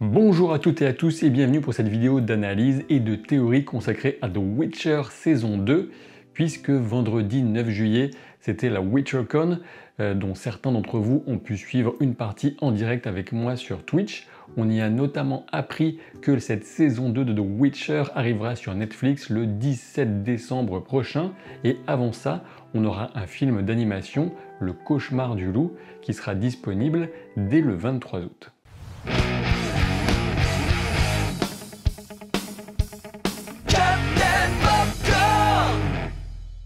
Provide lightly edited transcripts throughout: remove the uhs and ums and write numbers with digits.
Bonjour à toutes et à tous et bienvenue pour cette vidéo d'analyse et de théorie consacrée à The Witcher saison 2, puisque vendredi 9 juillet, c'était la WitcherCon, dont certains d'entre vous ont pu suivre une partie en direct avec moi sur Twitch. On y a notamment appris que cette saison 2 de The Witcher arrivera sur Netflix le 17 décembre prochain, et avant ça, on aura un film d'animation, Le Cauchemar du Loup, qui sera disponible dès le 23 août.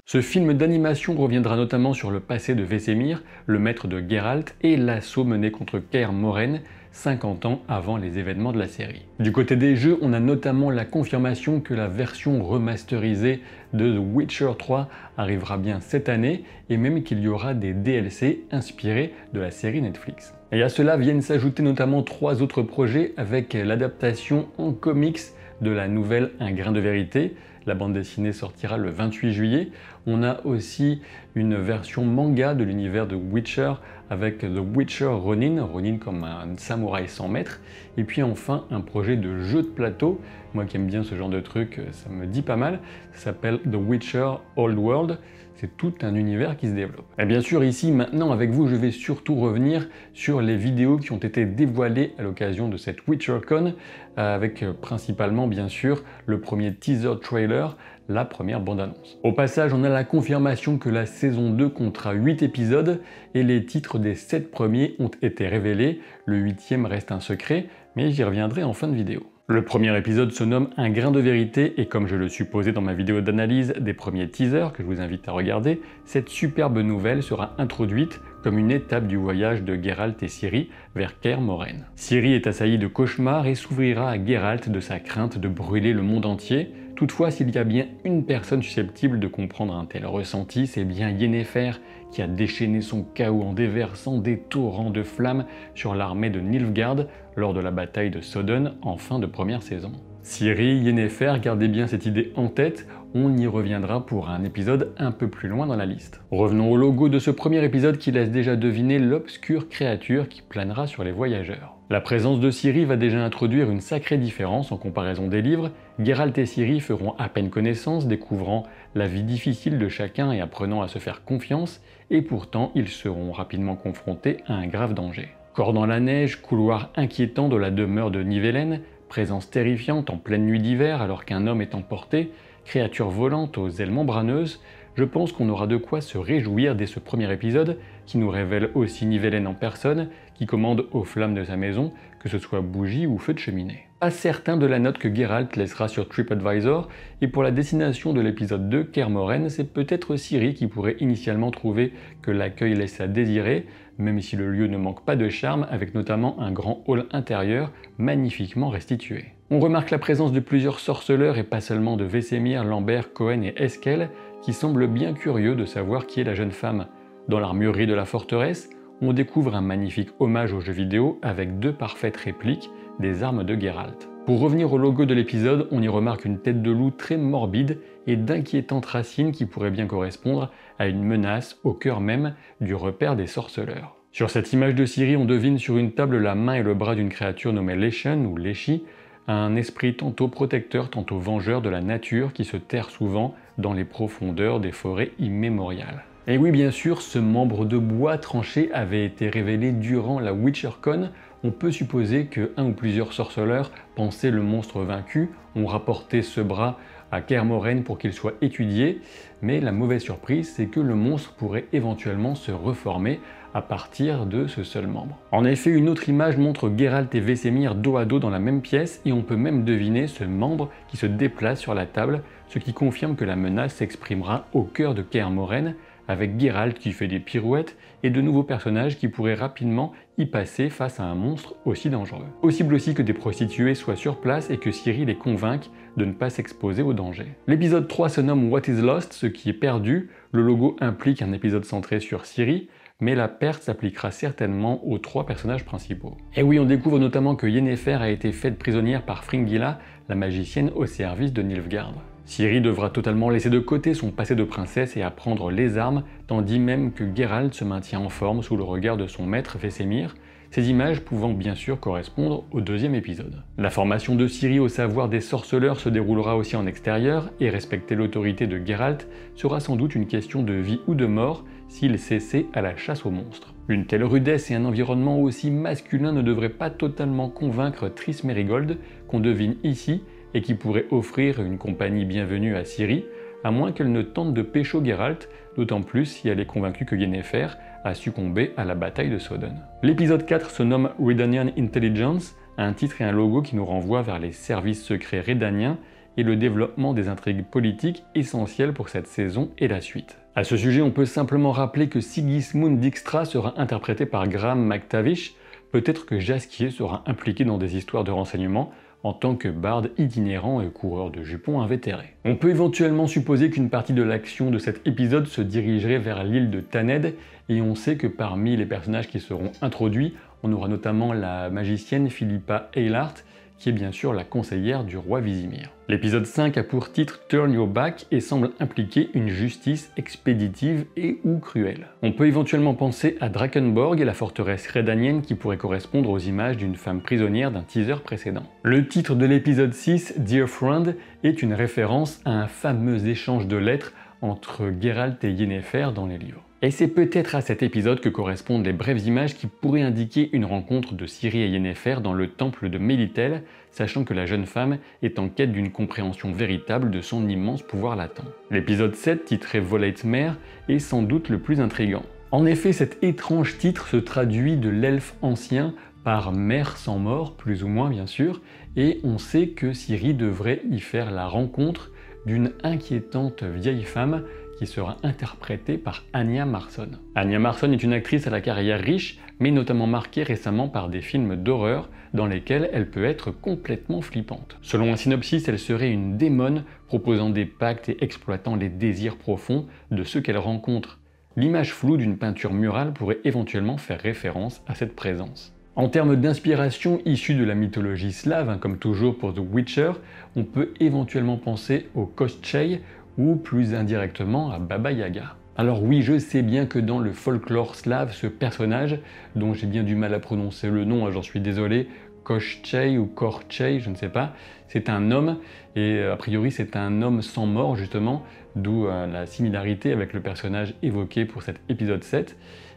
Ce film d'animation reviendra notamment sur le passé de Vesemir, le maître de Geralt, et l'assaut mené contre Kaer Morhen 50 ans avant les événements de la série. Du côté des jeux, on a notamment la confirmation que la version remasterisée de The Witcher 3 arrivera bien cette année, et même qu'il y aura des DLC inspirés de la série Netflix. Et à cela viennent s'ajouter notamment 3 autres projets avec l'adaptation en comics de la nouvelle Un grain de vérité. La bande dessinée sortira le 28 juillet. On a aussi une version manga de l'univers de Witcher avec The Witcher Ronin, Ronin comme un samouraï sans maître. Et puis enfin un projet de jeu de plateau. Moi qui aime bien ce genre de truc, ça me dit pas mal. Ça s'appelle The Witcher Old World. C'est tout un univers qui se développe. Et bien sûr ici, maintenant avec vous, je vais surtout revenir sur les vidéos qui ont été dévoilées à l'occasion de cette WitcherCon, avec principalement bien sûr le premier teaser trailer, la première bande-annonce. Au passage, on a la confirmation que la saison 2 comptera 8 épisodes et les titres des 7 premiers ont été révélés. Le 8e reste un secret, mais j'y reviendrai en fin de vidéo. Le premier épisode se nomme Un grain de vérité et comme je le supposais dans ma vidéo d'analyse des premiers teasers que je vous invite à regarder, cette superbe nouvelle sera introduite comme une étape du voyage de Geralt et Ciri vers Kaer Morhen. Ciri est assaillie de cauchemars et s'ouvrira à Geralt de sa crainte de brûler le monde entier. Toutefois, s'il y a bien une personne susceptible de comprendre un tel ressenti, c'est bien Yennefer qui a déchaîné son chaos en déversant des torrents de flammes sur l'armée de Nilfgaard lors de la bataille de Sodden en fin de première saison. Ciri, Yennefer, gardez bien cette idée en tête, on y reviendra pour un épisode un peu plus loin dans la liste. Revenons au logo de ce premier épisode qui laisse déjà deviner l'obscure créature qui planera sur les voyageurs. La présence de Ciri va déjà introduire une sacrée différence en comparaison des livres. Geralt et Ciri feront à peine connaissance, découvrant la vie difficile de chacun et apprenant à se faire confiance, et pourtant ils seront rapidement confrontés à un grave danger. Corps dans la neige, couloir inquiétant de la demeure de Nivellen, présence terrifiante en pleine nuit d'hiver alors qu'un homme est emporté, créature volante aux ailes membraneuses, je pense qu'on aura de quoi se réjouir dès ce premier épisode qui nous révèle aussi Nivellen en personne qui commande aux flammes de sa maison, que ce soit bougie ou feu de cheminée. Pas certain de la note que Geralt laissera sur TripAdvisor, et pour la destination de l'épisode 2, Kaer Morhen, c'est peut-être Ciri qui pourrait initialement trouver que l'accueil laisse à désirer, même si le lieu ne manque pas de charme, avec notamment un grand hall intérieur magnifiquement restitué. On remarque la présence de plusieurs sorceleurs et pas seulement de Vesemir, Lambert, Cohen et Eskel, qui semblent bien curieux de savoir qui est la jeune femme. Dans l'armurerie de la forteresse, on découvre un magnifique hommage aux jeux vidéo avec 2 parfaites répliques des armes de Geralt. Pour revenir au logo de l'épisode, on y remarque une tête de loup très morbide et d'inquiétantes racines qui pourraient bien correspondre à une menace au cœur même du repère des sorceleurs. Sur cette image de Ciri, on devine sur une table la main et le bras d'une créature nommée Leshen ou Leshi, un esprit tantôt protecteur, tantôt vengeur de la nature qui se terre souvent dans les profondeurs des forêts immémoriales. Et oui, bien sûr, ce membre de bois tranché avait été révélé durant la WitcherCon. On peut supposer que un ou plusieurs sorceleurs pensaient le monstre vaincu, ont rapporté ce bras à Kaer Morhen pour qu'il soit étudié, mais la mauvaise surprise, c'est que le monstre pourrait éventuellement se reformer à partir de ce seul membre. En effet, une autre image montre Geralt et Vesemir dos à dos dans la même pièce, et on peut même deviner ce membre qui se déplace sur la table, ce qui confirme que la menace s'exprimera au cœur de Kaer Morhen, avec Geralt qui fait des pirouettes et de nouveaux personnages qui pourraient rapidement y passer face à un monstre aussi dangereux. Possible aussi que des prostituées soient sur place et que Ciri les convainque de ne pas s'exposer au danger. L'épisode 3 se nomme What is Lost, ce qui est perdu. Le logo implique un épisode centré sur Ciri, mais la perte s'appliquera certainement aux 3 personnages principaux. Et oui, on découvre notamment que Yennefer a été faite prisonnière par Fringilla, la magicienne au service de Nilfgaard. Ciri devra totalement laisser de côté son passé de princesse et apprendre les armes, tandis même que Geralt se maintient en forme sous le regard de son maître Vesemir, ces images pouvant bien sûr correspondre au deuxième épisode. La formation de Ciri au savoir des sorceleurs se déroulera aussi en extérieur, et respecter l'autorité de Geralt sera sans doute une question de vie ou de mort s'il cessait à la chasse aux monstres. Une telle rudesse et un environnement aussi masculin ne devraient pas totalement convaincre Triss Merigold, qu'on devine ici, et qui pourrait offrir une compagnie bienvenue à Ciri, à moins qu'elle ne tente de pécho Geralt, d'autant plus si elle est convaincue que Yennefer a succombé à la bataille de Sodden. L'épisode 4 se nomme Redanian Intelligence, un titre et un logo qui nous renvoient vers les services secrets redaniens et le développement des intrigues politiques essentielles pour cette saison et la suite. À ce sujet, on peut simplement rappeler que Sigismund Dijkstra sera interprété par Graham McTavish, peut-être que Jaskier sera impliqué dans des histoires de renseignement en tant que barde itinérant et coureur de jupons invétéré. On peut éventuellement supposer qu'une partie de l'action de cet épisode se dirigerait vers l'île de Thanedd, et on sait que parmi les personnages qui seront introduits, on aura notamment la magicienne Philippa Eilhart, qui est bien sûr la conseillère du roi Vizimir. L'épisode 5 a pour titre Turn Your Back et semble impliquer une justice expéditive et ou cruelle. On peut éventuellement penser à Drakenborg et la forteresse redanienne qui pourrait correspondre aux images d'une femme prisonnière d'un teaser précédent. Le titre de l'épisode 6, Dear Friend, est une référence à un fameux échange de lettres entre Geralt et Yennefer dans les livres. Et c'est peut-être à cet épisode que correspondent les brèves images qui pourraient indiquer une rencontre de Ciri et Yennefer dans le temple de Melitel, sachant que la jeune femme est en quête d'une compréhension véritable de son immense pouvoir latent. L'épisode 7, titré Volate Mare, est sans doute le plus intriguant. En effet, cet étrange titre se traduit de l'elfe ancien par mère sans mort, plus ou moins bien sûr, et on sait que Ciri devrait y faire la rencontre d'une inquiétante vieille femme qui sera interprétée par Anya Marson. Anya Marson est une actrice à la carrière riche, mais notamment marquée récemment par des films d'horreur dans lesquels elle peut être complètement flippante. Selon un synopsis, elle serait une démone proposant des pactes et exploitant les désirs profonds de ceux qu'elle rencontre. L'image floue d'une peinture murale pourrait éventuellement faire référence à cette présence. En termes d'inspiration issue de la mythologie slave, comme toujours pour The Witcher, on peut éventuellement penser au Koschei ou plus indirectement à Baba Yaga. Alors oui, je sais bien que dans le folklore slave, ce personnage, dont j'ai bien du mal à prononcer le nom, j'en suis désolé, Koschei ou Korchei, je ne sais pas, c'est un homme, et a priori c'est un homme sans mort justement, d'où la similarité avec le personnage évoqué pour cet épisode 7.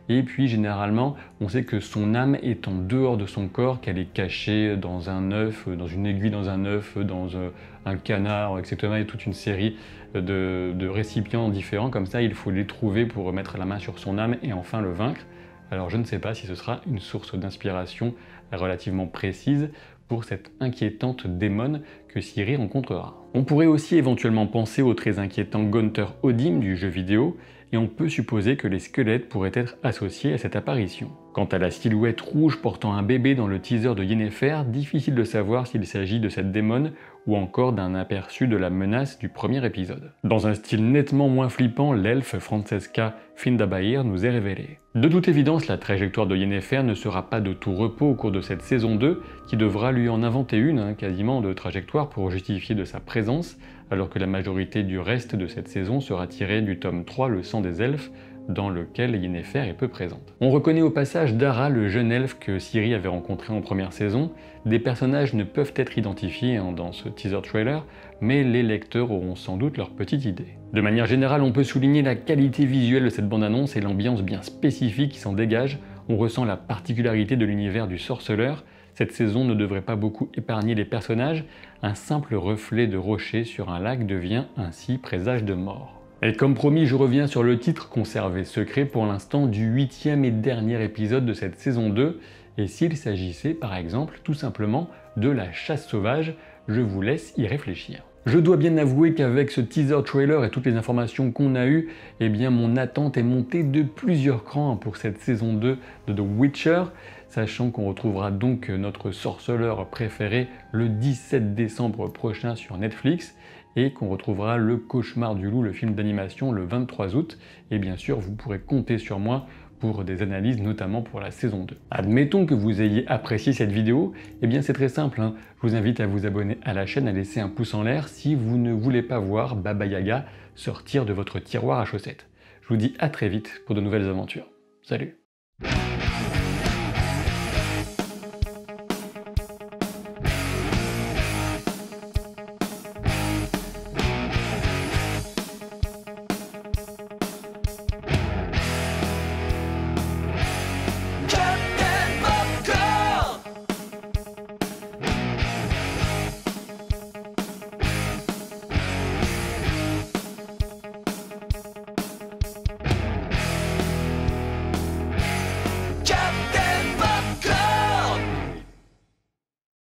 Et puis généralement, on sait que son âme est en dehors de son corps, qu'elle est cachée dans un œuf, dans une aiguille dans un œuf, dans un canard, etc. Il y a toute une série de récipients différents, comme ça il faut les trouver pour mettre la main sur son âme et enfin le vaincre. Alors je ne sais pas si ce sera une source d'inspiration relativement précise pour cette inquiétante démone que Ciri rencontrera. On pourrait aussi éventuellement penser au très inquiétant Gunther Odim du jeu vidéo, et on peut supposer que les squelettes pourraient être associés à cette apparition. Quant à la silhouette rouge portant un bébé dans le teaser de Yennefer, difficile de savoir s'il s'agit de cette démone ou encore d'un aperçu de la menace du premier épisode. Dans un style nettement moins flippant, l'elfe Francesca Findabair nous est révélée. De toute évidence, la trajectoire de Yennefer ne sera pas de tout repos au cours de cette saison 2, qui devra lui en inventer une, quasiment de trajectoire pour justifier de sa présence, alors que la majorité du reste de cette saison sera tirée du tome 3, Le sang des elfes, dans lequel Yennefer est peu présente. On reconnaît au passage Dara, le jeune elfe que Ciri avait rencontré en première saison. Des personnages ne peuvent être identifiés dans ce teaser trailer, mais les lecteurs auront sans doute leur petite idée. De manière générale, on peut souligner la qualité visuelle de cette bande-annonce et l'ambiance bien spécifique qui s'en dégage. On ressent la particularité de l'univers du sorceleur. Cette saison ne devrait pas beaucoup épargner les personnages. Un simple reflet de rocher sur un lac devient ainsi présage de mort. Et comme promis, je reviens sur le titre conservé secret pour l'instant du 8e et dernier épisode de cette saison 2, et s'il s'agissait par exemple tout simplement de la chasse sauvage, je vous laisse y réfléchir. Je dois bien avouer qu'avec ce teaser trailer et toutes les informations qu'on a eues, eh bien mon attente est montée de plusieurs crans pour cette saison 2 de The Witcher, sachant qu'on retrouvera donc notre sorceleur préféré le 17 décembre prochain sur Netflix, et qu'on retrouvera Le Cauchemar du Loup, le film d'animation, le 23 août, et bien sûr vous pourrez compter sur moi pour des analyses, notamment pour la saison 2. Admettons que vous ayez apprécié cette vidéo, et bien c'est très simple, je vous invite à vous abonner à la chaîne, à laisser un pouce en l'air si vous ne voulez pas voir Baba Yaga sortir de votre tiroir à chaussettes. Je vous dis à très vite pour de nouvelles aventures. Salut!